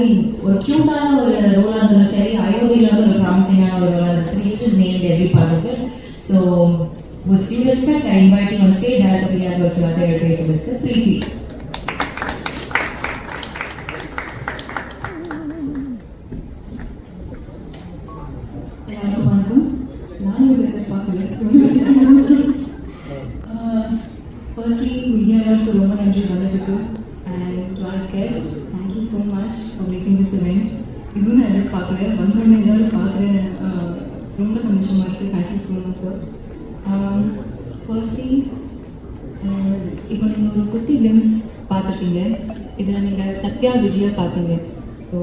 mean, ஒரு க்யூட்டான ஒரு ரோலாக இருந்தாலும் சரி, அயோத்தியில ஒரு ப்ராமிசிங்கான ஒரு ரோலாக இருந்தாலும் சரி, it just nailed every part of it. So, with due respect, I invite you on stage at the Priya Varsavate பேசுவதற்கு பிரீத்தி. எல்லாருக்கும் வணக்கம். நான் இதை எதிர்பார்க்கல. Firstly, மீடியாவுக்கு ரொம்ப நன்றி வந்ததுக்கு. And to our guests, thank you so much for blessing this event. இதுவும் நான் எதிர்பார்க்கல. வந்தோடனே எல்லாரும் பார்க்குறேன். ரொம்ப சந்தோஷமாக இருக்குது. Thank you so much, sir. Firstly, இப்போ நீங்கள் ஒரு குட்டி கிளிம்ஸ் பார்த்துருக்கீங்க. இதில் நீங்கள் சத்யா விஜயை பார்த்தீங்க. ஸோ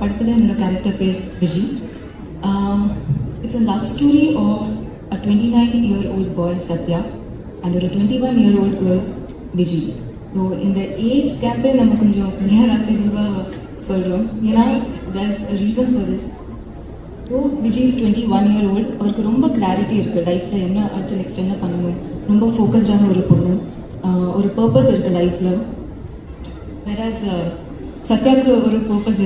படத்தில் என்னோட கேரக்டர் பேர் Viji. It's a love story of a 29-year-old boy, Satya, and a 21-year-old girl, Viji. So, in the age gap, we have to there's a reason for this. So, Viji is 21-year-old, and he has clarity in life. Next focused on a purpose in life. Whereas Satya has a purpose.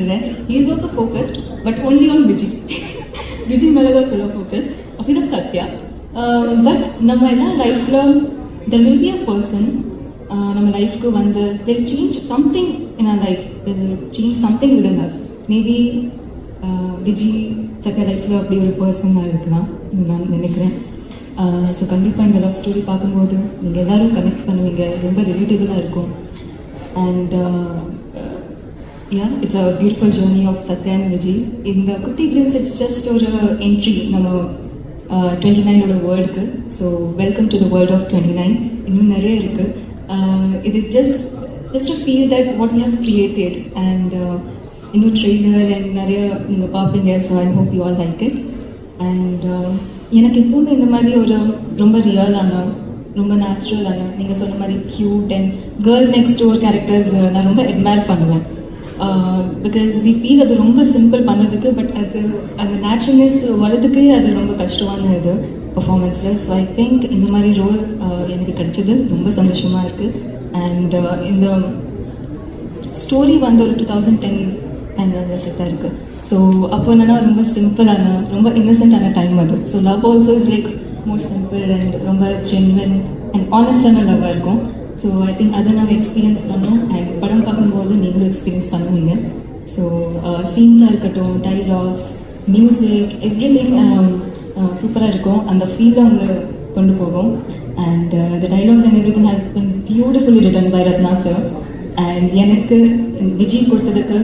He is also focused, but only on Viji. Viji மேலே தான் ஃபுல்லாக focus. அப்படி தான் Sathya. But நம்ம என்ன லைஃப்பில் there will be a person நம்ம லைஃப்க்கு வந்து there change something in our life, there change something within us. Maybe Viji Sathya லைஃப்பில் அப்படி ஒரு பர்சனாக இருக்கலாம் நான் நினைக்கிறேன். ஸோ கண்டிப்பாக இந்த லவ் ஸ்டோரி பார்க்கும்போது நீங்கள் எல்லோரும் கனெக்ட் பண்ணுவீங்க, ரொம்ப ரிலேட்டிவலாக இருக்கும். And yeah, it's a beautiful journey of Satya and Vijay. In the Kutti Glimpse, it's just an entry நம்ம 29 ஓட வேர்ல்டுக்கு. So welcome to the world of 29. இன்னும் நிறைய இருக்குது. இது just to feel that what we have created and இன்னும் trailer and நிறைய நீங்கள் பார்ப்பீங்க. So I hope you all like it. And எனக்கு எப்பவுமே இந்த மாதிரி ஒரு ரொம்ப ரியலான, ரொம்ப நேச்சுரலான, நீங்கள் சொன்ன மாதிரி cute and girl next door characters நான் ரொம்ப அட்மையர் பண்ணுவேன். பிகாஸ் வி ஃபீல் அது ரொம்ப சிம்பிள் பண்ணுறதுக்கு, பட் அது அந்த நேச்சுரல்னஸ் வரதுக்கு அது ரொம்ப கஷ்டமான இது பர்ஃபார்மன்ஸில். ஸோ ஐ திங்க் இந்த மாதிரி ரோல் எனக்கு கிடைச்சது ரொம்ப சந்தோஷமாக இருக்குது. அண்ட் இந்த ஸ்டோரி வந்து ஒரு 2010 டைமில் செட்டாக இருக்குது. ஸோ அப்போ என்னென்னா ரொம்ப சிம்பிளான, ரொம்ப இன்னசென்ட்டான டைம் அது. So love also is like more simple and ரொம்ப ஜென்வன் அண்ட் ஆனஸ்டான லவ்வாக இருக்கும். ஸோ ஐ திங்க் அதை நாங்கள் எக்ஸ்பீரியன்ஸ் பண்ணோம். அண்ட் படம் பார்க்கும்போது நீங்களும் எக்ஸ்பீரியன்ஸ் பண்ணுவீங்க. ஸோ சீன்ஸாக இருக்கட்டும், டைலாக்ஸ், மியூசிக், எவ்ரிதிங் சூப்பராக இருக்கும். அந்த ஃபீலில் உங்களை கொண்டு போகும். And the dialogues and everything has been beautifully written by Ratna sir. அண்ட் எனக்கு விஜய் கொடுத்ததுக்கு